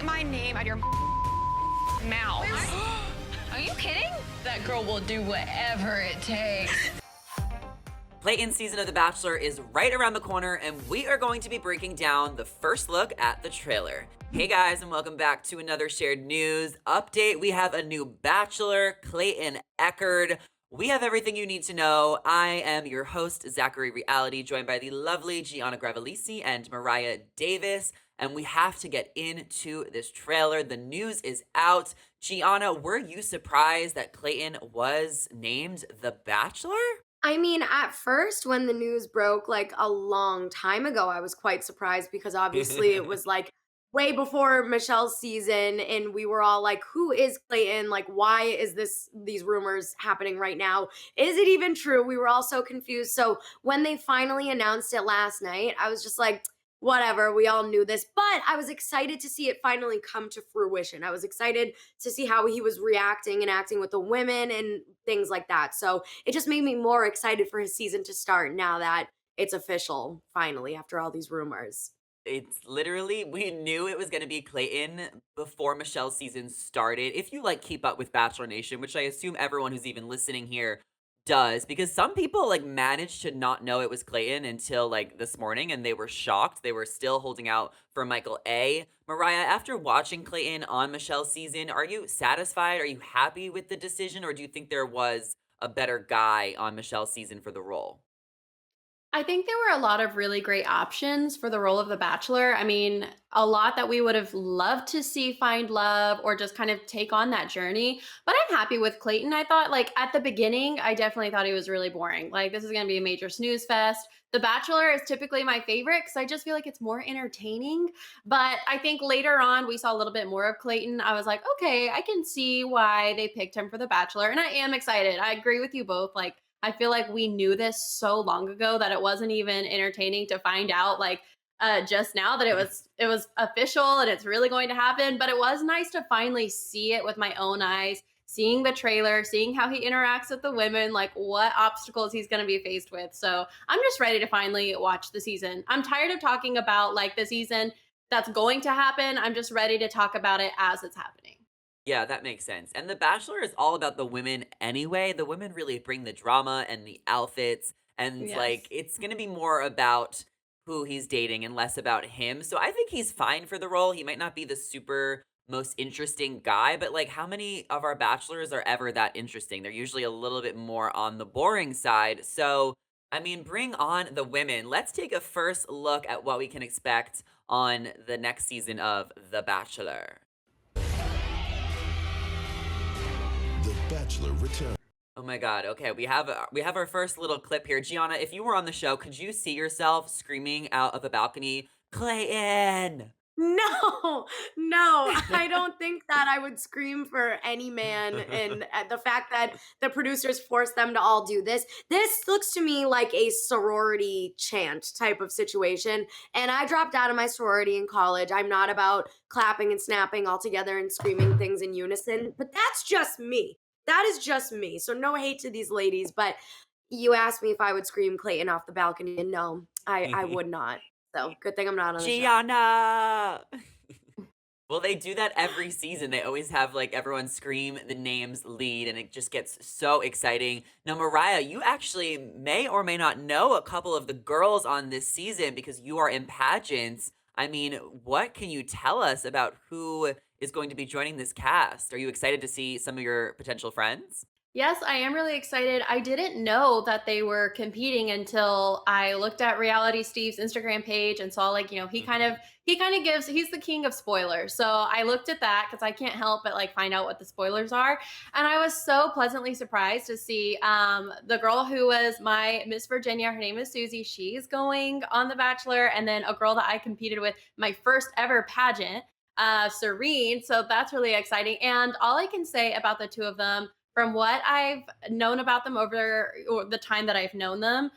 keep my name out of your mouth. Are you kidding? That girl will do whatever it takes. Clayton's season of The Bachelor is right around the corner, and we are going to be breaking down the first look at the trailer. Hey guys, and welcome back to another shared news update. We have a new Bachelor, Clayton Echard. We have everything you need to know. I am your host, Zachary Reality, joined by the lovely Gianna Gravelese and Mariah Davis. And we have to get into this trailer. The news is out. Gianna, were you surprised that Clayton was named The Bachelor? I mean, at first, when the news broke like a long time ago, I was quite surprised because obviously it was like way before Michelle's season, and we were all like, who is Clayton? Like, why is these rumors happening right now? Is it even true? We were all so confused. So when they finally announced it last night, I was just like, whatever, we all knew this, but I was excited to see it finally come to fruition. I was excited to see how he was reacting and acting with the women and things like that. So it just made me more excited for his season to start now that it's official, finally, after all these rumors. It's literally, we knew it was going to be Clayton before Michelle's season started. If you like keep up with Bachelor Nation, which I assume everyone who's even listening here does, because some people like managed to not know it was Clayton until like this morning and they were shocked. They were still holding out for Michael A. Mariah, after watching Clayton on Michelle's season, are you satisfied? Are you happy with the decision, or do you think there was a better guy on Michelle's season for the role? I think there were a lot of really great options for the role of The Bachelor. I mean, a lot that we would have loved to see find love or just kind of take on that journey. But I'm happy with Clayton. I thought, like, at the beginning, I definitely thought he was really boring. Like, this is going to be a major snooze fest. The Bachelor is typically my favorite because I just feel like it's more entertaining. But I think later on, we saw a little bit more of Clayton. I was like, okay, I can see why they picked him for The Bachelor. And I am excited. I agree with you both. Like, I feel like we knew this so long ago that it wasn't even entertaining to find out like just now that it was official and it's really going to happen. But it was nice to finally see it with my own eyes, seeing the trailer, seeing how he interacts with the women, like what obstacles he's going to be faced with. So I'm just ready to finally watch the season. I'm tired of talking about like the season that's going to happen. I'm just ready to talk about it as it's happening. Yeah, that makes sense. And The Bachelor is all about the women anyway. The women really bring the drama and the outfits. And like, Yes. it's going to be more about who he's dating and less about him. So I think he's fine for the role. He might not be the super most interesting guy, but like, how many of our bachelors are ever that interesting? They're usually a little bit more on the boring side. So, I mean, bring on the women. Let's take a first look at what we can expect on the next season of The Bachelor. The Bachelor returns. Oh my god. Okay, we have our first little clip here. Gianna, if you were on the show, could you see yourself screaming out of a balcony, "Clayton!" No, no, I don't think that I would scream for any man. And the fact that the producers forced them to all do this looks to me like a sorority chant type of situation. And I dropped out of my sorority in college. I'm not about clapping and snapping all together and screaming things in unison, but that's just me. That is just me. So no hate to these ladies, but you asked me if I would scream Clayton off the balcony, and no, I would not. So good thing I'm not on the show. Gianna! Well, they do that every season. They always have like everyone scream the names lead, and it just gets so exciting. Now, Mariah, you actually may or may not know a couple of the girls on this season because you are in pageants. I mean, what can you tell us about who is going to be joining this cast? Are you excited to see some of your potential friends? Yes, I am really excited. I didn't know that they were competing until I looked at Reality Steve's Instagram page and saw like, he kind of gives he's the king of spoilers. So I looked at that because I can't help but like find out what the spoilers are. And I was so pleasantly surprised to see the girl who was my Miss Virginia, her name is Susie. She's going on The Bachelor, and then a girl that I competed with my first ever pageant, Serene. So that's really exciting. And all I can say about the two of them from what I've known about them over or the time that I've known them,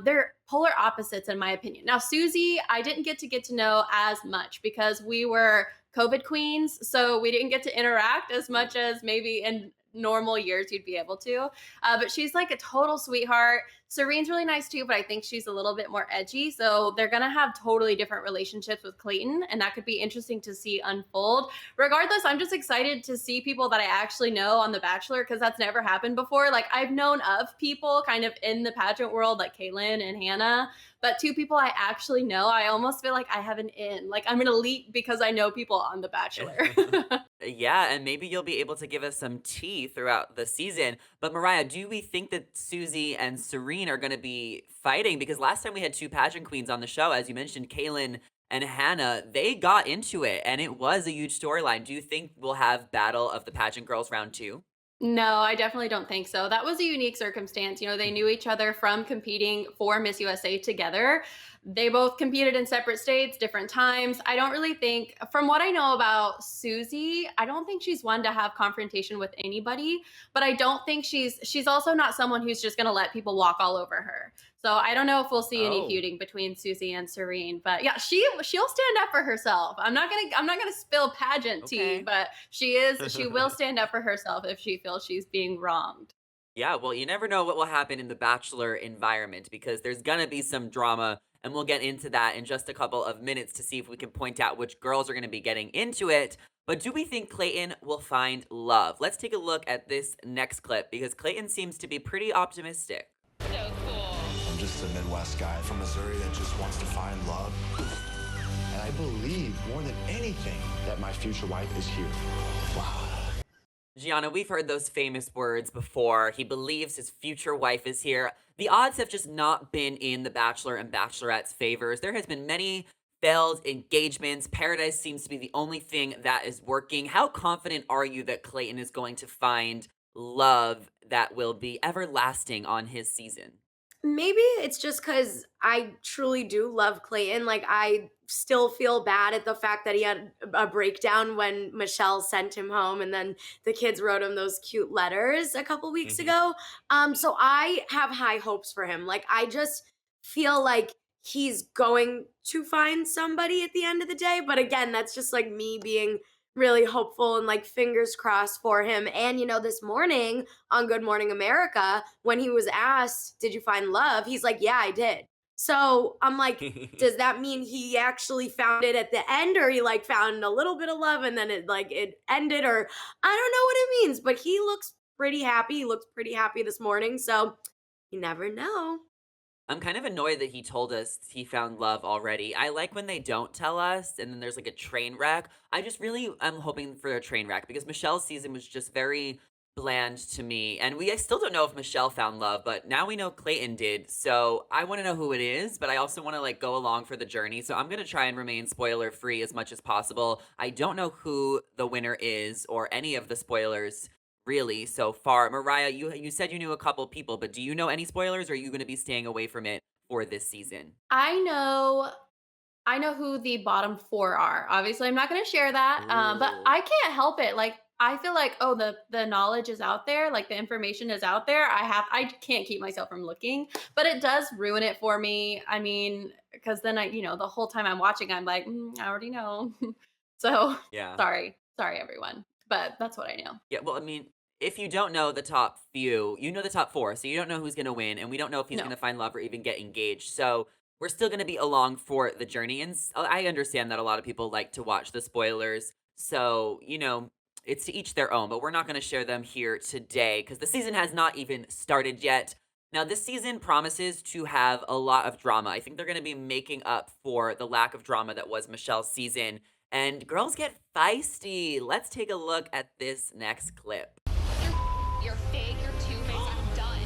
they're polar opposites in my opinion. Now, Susie, I didn't get to know as much because we were COVID queens, so we didn't get to interact as much as maybe in normal years you'd be able to. But she's like a total sweetheart. Serene's really nice too, but I think she's a little bit more edgy. So they're going to have totally different relationships with Clayton, and that could be interesting to see unfold. Regardless, I'm just excited to see people that I actually know on The Bachelor because that's never happened before. Like, I've known of people kind of in the pageant world, like Caitlyn and Hannah, but two people I actually know, I almost feel like I have an in. Like, I'm an elite because I know people on The Bachelor. Yeah, and maybe you'll be able to give us some tea throughout the season. But Mariah, do we think that Susie and Serene are going to be fighting? Because last time we had two pageant queens on the show, as you mentioned, Kaylin and Hannah, they got into it, and it was a huge storyline. Do you think we'll have Battle of the Pageant Girls round two? No, I definitely don't think so. That was a unique circumstance. You know, they knew each other from competing for Miss USA together. They both competed in separate states, different times. I don't really think, from what I know about Susie, I don't think she's one to have confrontation with anybody, but I don't think she's also not someone who's just going to let people walk all over her. So I don't know if we'll see any Oh. feuding between Susie and Serene, but yeah, she'll stand up for herself. I'm not gonna spill pageant Okay. tea, but she will stand up for herself if she feels she's being wronged. Yeah, well, you never know what will happen in the Bachelor environment because there's gonna be some drama, and we'll get into that in just a couple of minutes to see if we can point out which girls are gonna be getting into it. But do we think Clayton will find love? Let's take a look at this next clip because Clayton seems to be pretty optimistic. So cool. I'm just a Midwest guy from Missouri that just wants to find love. And I believe more than anything that my future wife is here. Wow. Gianna, we've heard those famous words before. He believes his future wife is here. The odds have just not been in the Bachelor and Bachelorette's favors. There has been many failed engagements. Paradise seems to be the only thing that is working. How confident are you that Clayton is going to find love that will be everlasting on his season? Maybe it's just because I truly do love Clayton. Like, I still feel bad at the fact that he had a breakdown when Michelle sent him home and then the kids wrote him those cute letters a couple weeks Mhm. ago. So I have high hopes for him. Like, I just feel like he's going to find somebody at the end of the day. But again, that's just like me being really hopeful and like fingers crossed for him. And, this morning on Good Morning America, when he was asked, "Did you find love?" He's like, "Yeah, I did." So I'm like, does that mean he actually found it at the end, or he like found a little bit of love and then it ended, or I don't know what it means, but he looks pretty happy. He looks pretty happy this morning. So you never know. I'm kind of annoyed that he told us he found love already. I like when they don't tell us and then there's like a train wreck. I just really am hoping for a train wreck because Michelle's season was just very bland to me. And I still don't know if Michelle found love, but now we know Clayton did. So I want to know who it is, but I also want to like go along for the journey. So I'm going to try and remain spoiler free as much as possible. I don't know who the winner is or any of the spoilers really so far. Mariah, you said you knew a couple people, but do you know any spoilers or are you going to be staying away from it for this season? I know who the bottom four are. Obviously, I'm not going to share that, but Ooh. I can't help it. Like, I feel like, oh, the knowledge is out there, like the information is out there. I can't keep myself from looking, but it does ruin it for me. I mean, because then the whole time I'm watching, I'm like, I already know. So Yeah. sorry everyone, but that's what I know. Yeah, well, I mean, if you don't know the top few, you know the top four, so you don't know who's going to win, and we don't know if he's No. going to find love or even get engaged. So we're still going to be along for the journey. And I understand that a lot of people like to watch the spoilers. So, it's to each their own, but we're not going to share them here today because the season has not even started yet. Now, this season promises to have a lot of drama. I think they're going to be making up for the lack of drama that was Michelle's season. And girls get feisty. Let's take a look at this next clip. You're fake, you're two-faced, I'm done.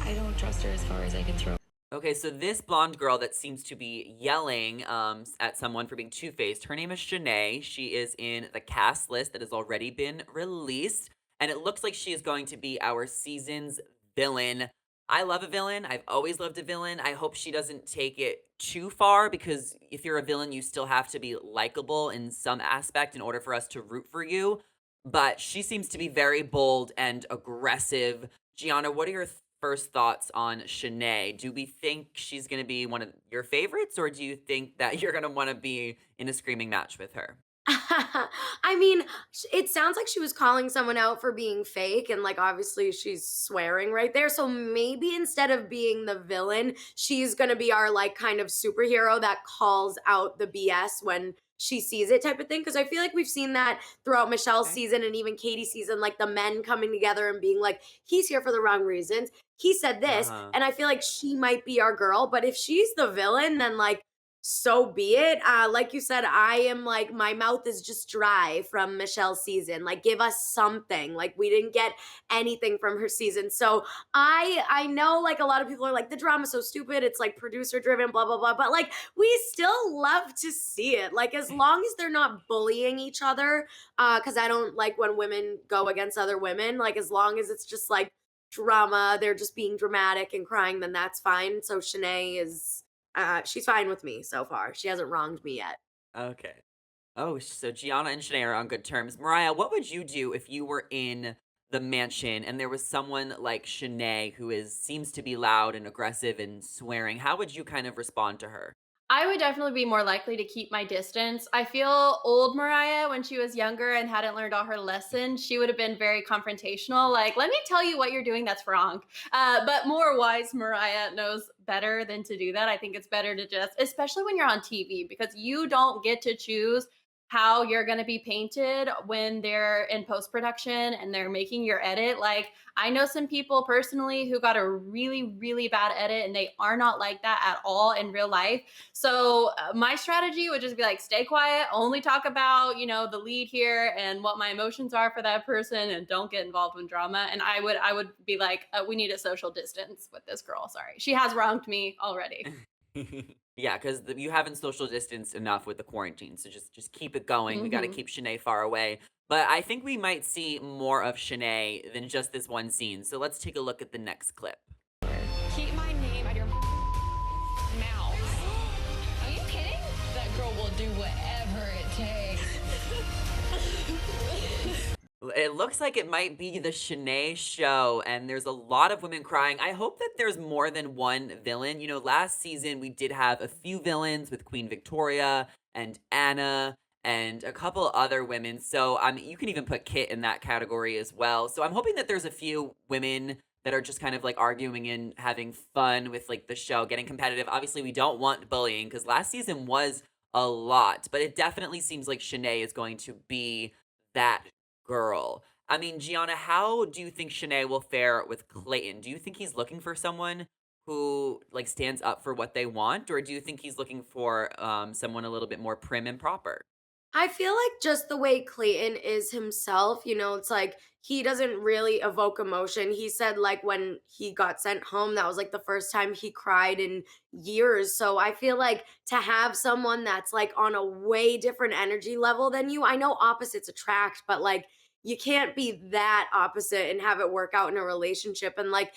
I don't trust her as far as I can throw. Okay, so this blonde girl that seems to be yelling at someone for being two-faced, her name is Shanae. She is in the cast list that has already been released, and it looks like she is going to be our season's villain. I love a villain. I've always loved a villain. I hope she doesn't take it too far because if you're a villain, you still have to be likable in some aspect in order for us to root for you. But she seems to be very bold and aggressive. Gianna, what are your first thoughts on Shanae? Do we think she's going to be one of your favorites, or do you think that you're going to want to be in a screaming match with her? I mean, it sounds like she was calling someone out for being fake, and like obviously she's swearing right there. So maybe instead of being the villain, she's gonna be our like kind of superhero that calls out the BS when she sees it type of thing. Because I feel like we've seen that throughout Michelle's Okay. season and even Katie's season, like the men coming together and being like, he's here for the wrong reasons. He said this, Uh-huh. and I feel like she might be our girl. But if she's the villain, then like so be it. Like you said, I am like my mouth is just dry from Michelle's season. Like, give us something. Like, we didn't get anything from her season. So I know like a lot of people are like the drama's so stupid. It's like producer driven, blah blah blah. But like we still love to see it. Like as long as they're not bullying each other, because I don't like when women go against other women. Like as long as it's just like drama, they're just being dramatic and crying, then that's fine. So Shanae is she's fine with me so far. She hasn't wronged me yet. Okay. Oh, so Gianna and Shanae are on good terms. Mariah, what would you do if you were in the mansion and there was someone like Shanae who seems to be loud and aggressive and swearing? How would you kind of respond to her? I would definitely be more likely to keep my distance. I feel old Mariah, when she was younger and hadn't learned all her lessons, she would have been very confrontational. Like, let me tell you what you're doing that's wrong. But more wise Mariah knows better than to do that. I think it's better to just, especially when you're on TV, because you don't get to choose how you're going to be painted when they're in post production and they're making your edit. Like, I know some people personally who got a really, really bad edit and they are not like that at all in real life. So my strategy would just be like, stay quiet, only talk about, the lead here and what my emotions are for that person, and don't get involved in drama. And I would be like, we need a social distance with this girl. Sorry. She has wronged me already. Yeah, because you haven't social distanced enough with the quarantine, so just keep it going. We got to Mhm. keep Shanae far away. But I think we might see more of Shanae than just this one scene. So let's take a look at the next clip. Keep my name out your mouth. Are you kidding? That girl will do whatever it takes. It looks like it might be the Shanae show, and there's a lot of women crying. I hope that there's more than one villain. Last season we did have a few villains with Queen Victoria and Anna and a couple other women. So you can even put Kit in that category as well. So I'm hoping that there's a few women that are just kind of like arguing and having fun with like the show, getting competitive. Obviously, we don't want bullying because last season was a lot, but it definitely seems like Shanae is going to be that girl. I mean, Gianna, how do you think Shanae will fare with Clayton? Do you think he's looking for someone who like stands up for what they want, or do you think he's looking for someone a little bit more prim and proper? I feel like just the way Clayton is himself, it's like he doesn't really evoke emotion. He said like when he got sent home, that was like the first time he cried in years. So I feel like to have someone that's like on a way different energy level than you, I know opposites attract, but like you can't be that opposite and have it work out in a relationship. And like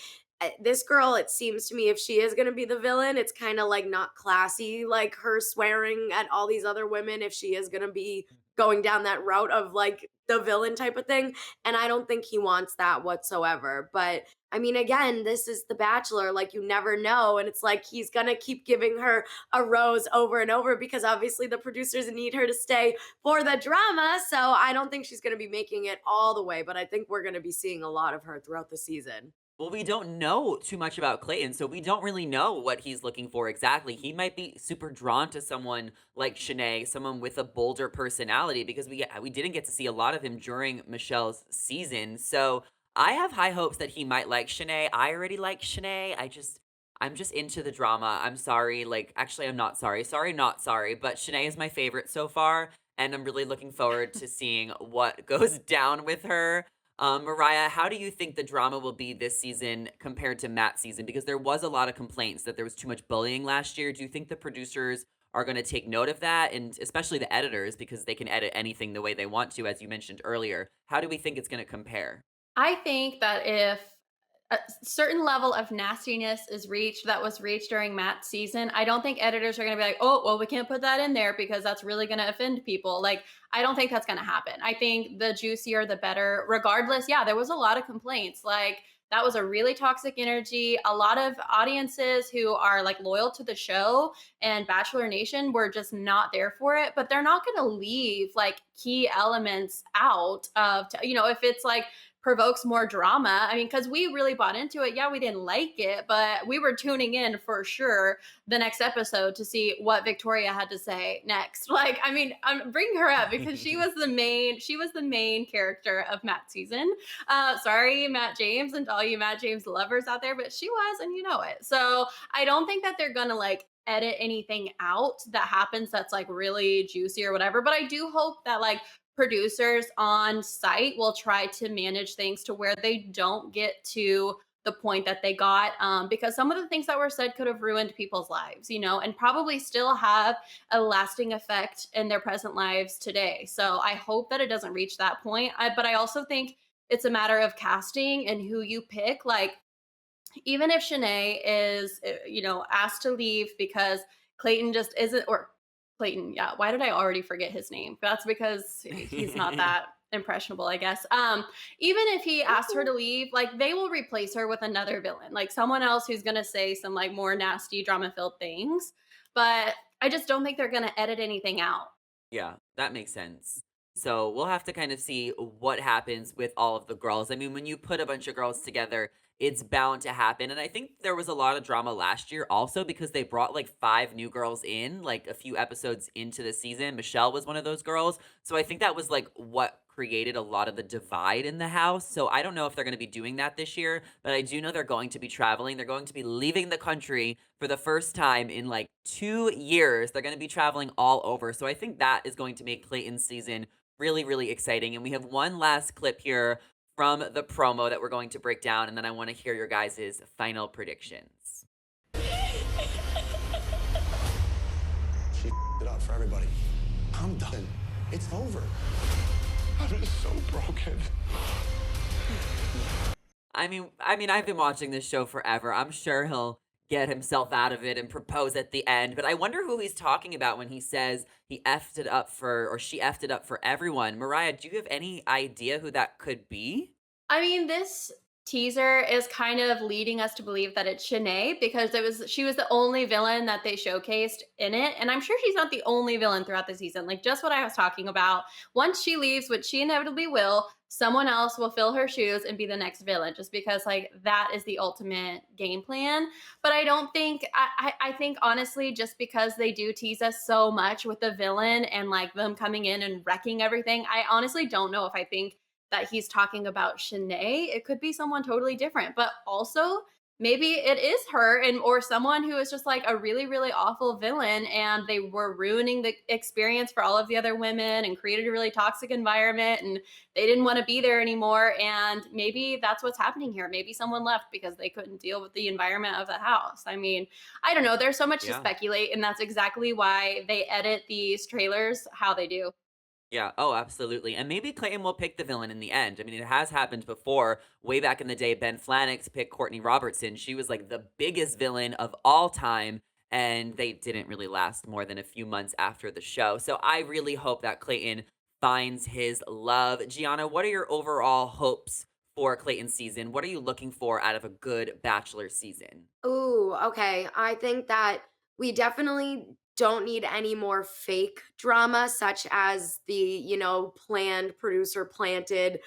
this girl, it seems to me, if she is going to be the villain, it's kind of like not classy, like her swearing at all these other women if she is going to be going down that route of like the villain type of thing. And I don't think he wants that whatsoever. But I mean, again, this is The Bachelor. Like, you never know. And it's like he's going to keep giving her a rose over and over because obviously the producers need her to stay for the drama. So I don't think she's going to be making it all the way. But I think we're going to be seeing a lot of her throughout the season. Well, we don't know too much about Clayton, so we don't really know what he's looking for exactly. He might be super drawn to someone like Shanae, someone with a bolder personality, because we didn't get to see a lot of him during Michelle's season. So I have high hopes that he might like Shanae. I already like Shanae. I'm just into the drama. I'm sorry. Like, actually, I'm not sorry. Sorry, not sorry. But Shanae is my favorite so far, and I'm really looking forward to seeing what goes down with her. Mariah, how do you think the drama will be this season compared to Matt's season? Because there was a lot of complaints that there was too much bullying last year. Do you think the producers are going to take note of that? And especially the editors, because they can edit anything the way they want to, as you mentioned earlier. How do we think it's going to compare? I think that if a certain level of nastiness is reached that was reached during Matt's season, I don't think editors are going to be like, oh, well, we can't put that in there because that's really going to offend people. Like, I don't think that's going to happen. I think the juicier, the better. Regardless, yeah, there was a lot of complaints. Like, that was a really toxic energy. A lot of audiences who are like loyal to the show and Bachelor Nation were just not there for it, but they're not going to leave like key elements out of, if it's like provokes more drama. I mean, because we really bought into it. Yeah, we didn't like it, but we were tuning in for sure the next episode to see what Victoria had to say next. Like, I mean, I'm bringing her up because she was the main character of Matt's season. Sorry, Matt James, and to all you Matt James lovers out there, but she was, and you know it. So I don't think that they're gonna like edit anything out that happens that's like really juicy or whatever. But I do hope that like producers on site will try to manage things to where they don't get to the point that they got, because some of the things that were said could have ruined people's lives, and probably still have a lasting effect in their present lives today. So I hope that it doesn't reach that point. But I also think it's a matter of casting and who you pick. Like, even if Shanae is, asked to leave because Clayton just isn't, or Clayton, yeah, why did I already forget his name? That's because he's not that impressionable, I guess. Even if he asked her to leave, like they will replace her with another villain, like someone else who's gonna say some like more nasty drama-filled things. But I just don't think they're gonna edit anything out. Yeah, that makes sense. So we'll have to kind of see what happens with all of the girls. I mean, when you put a bunch of girls together, it's bound to happen. And I think there was a lot of drama last year also because they brought like 5 new girls in, like a few episodes into the season. Michelle was one of those girls. So I think that was like what created a lot of the divide in the house. So I don't know if they're going to be doing that this year, but I do know they're going to be traveling. They're going to be leaving the country for the first time in like 2 years. They're going to be traveling all over. So I think that is going to make Clayton's season really, really exciting. And we have one last clip here from the promo that we're going to break down, and then I want to hear your guys' final predictions. She it up for everybody. I'm done. It's over. I'm just so broken. I mean, I've been watching this show forever. I'm sure he'll get himself out of it and propose at the end. But I wonder who he's talking about when he says he effed it up for, or she effed it up for everyone. Mariah, do you have any idea who that could be? I mean, this teaser is kind of leading us to believe that it's Shanae because she was the only villain that they showcased in it. And I'm sure she's not the only villain throughout the season. Like just what I was talking about. Once she leaves, which she inevitably will, someone else will fill her shoes and be the next villain just because like that is the ultimate game plan. But I don't think I think honestly, just because they do tease us so much with the villain and like them coming in and wrecking everything, I honestly don't know if I think that he's talking about Shanae. It could be someone totally different, but also maybe it is her or someone who is just like a really, really awful villain and they were ruining the experience for all of the other women and created a really toxic environment and they didn't want to be there anymore. And maybe that's what's happening here. Maybe someone left because they couldn't deal with the environment of the house. I mean, I don't know. There's so much to speculate, and that's exactly why they edit these trailers how they do. Yeah, oh, absolutely. And maybe Clayton will pick the villain in the end. I mean, it has happened before. Way back in the day, Ben Flannix picked Courtney Robertson. She was like the biggest villain of all time, and they didn't really last more than a few months after the show. So I really hope that Clayton finds his love. Gianna, what are your overall hopes for Clayton's season? What are you looking for out of a good Bachelor season? Ooh, okay. I think that we definitely don't need any more fake drama, such as the, planned producer planted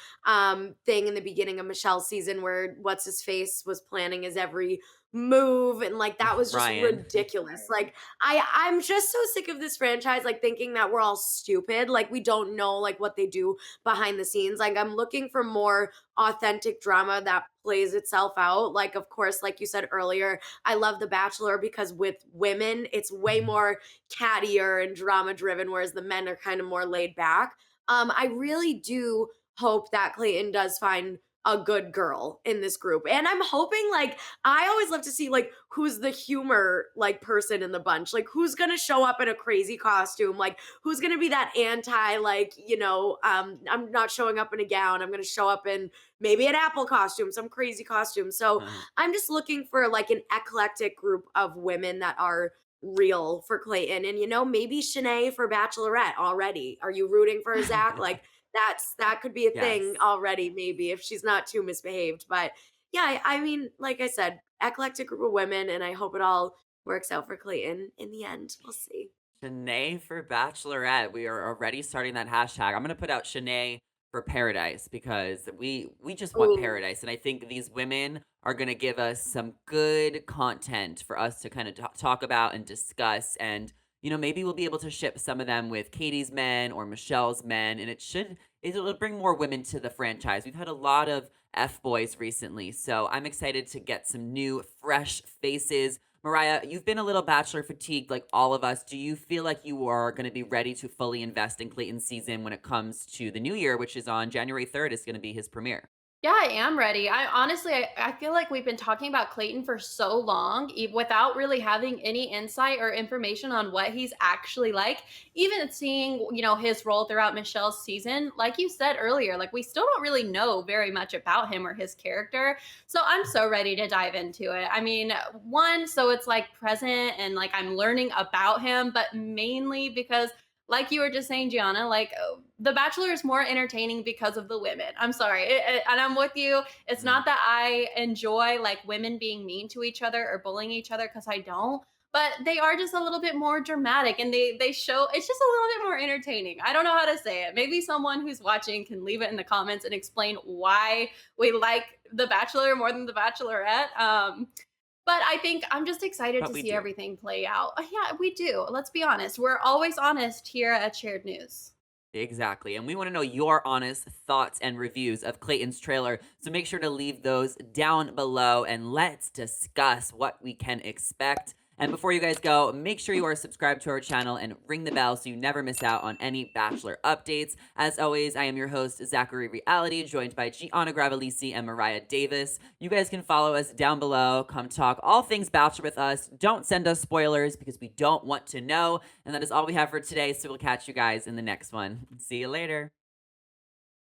thing in the beginning of Michelle's season where what's his face was planning his every move and like that was just Ryan. ridiculous. Like I'm just so sick of this franchise like thinking that we're all stupid, like we don't know like what they do behind the scenes. Like I'm looking for more authentic drama that plays itself out. Like of course, like you said earlier, I love The Bachelor because with women it's way more cattier and drama driven, whereas the men are kind of more laid back. I really do hope that Clayton does find a good girl in this group. And I'm hoping like I always love to see like who's the humor like person in the bunch. Like who's gonna show up in a crazy costume? Like who's gonna be that anti like, I'm not showing up in a gown. I'm gonna show up in maybe an apple costume, some crazy costume. So I'm just looking for like an eclectic group of women that are real for Clayton. And maybe Shanae for Bachelorette already. Are you rooting for Zach? Like that could be a thing Yes. already, maybe if she's not too misbehaved. But yeah, I mean, like I said, eclectic group of women, and I hope it all works out for Clayton in the end. We'll see. Shanae for Bachelorette. We are already starting that hashtag. I'm gonna put out Shanae for Paradise because we just want Ooh. paradise, and I think these women are gonna give us some good content for us to kind of talk about and discuss. And maybe we'll be able to ship some of them with Katie's men or Michelle's men, and it'll bring more women to the franchise. We've had a lot of F boys recently, so I'm excited to get some new, fresh faces. Mariah, you've been a little Bachelor fatigued like all of us. Do you feel like you are going to be ready to fully invest in Clayton's season when it comes to the new year, which is on January 3rd, is going to be his premiere? Yeah, I am ready. I honestly, I feel like we've been talking about Clayton for so long without really having any insight or information on what he's actually like. Even seeing, his role throughout Michelle's season, like you said earlier, like we still don't really know very much about him or his character. So I'm so ready to dive into it. I mean, one, so it's like present and like I'm learning about him, but mainly because like you were just saying, Gianna, like The Bachelor is more entertaining because of the women. I'm sorry. And I'm with you. It's not that I enjoy like women being mean to each other or bullying each other because I don't. But they are just a little bit more dramatic and they show it's just a little bit more entertaining. I don't know how to say it. Maybe someone who's watching can leave it in the comments and explain why we like The Bachelor more than The Bachelorette. But I think I'm just excited But to we see do. everything play out. Yeah, we do. Let's be honest. We're always honest here at Shared News. Exactly. And we want to know your honest thoughts and reviews of Clayton's trailer. So make sure to leave those down below and let's discuss what we can expect. And before you guys go, make sure you are subscribed to our channel and ring the bell so you never miss out on any Bachelor updates. As always, I am your host, Zachary Reality, joined by Gianna Gravelese and Mariah Davis. You guys can follow us down below. Come talk all things Bachelor with us. Don't send us spoilers because we don't want to know. And that is all we have for today, so we'll catch you guys in the next one. See you later.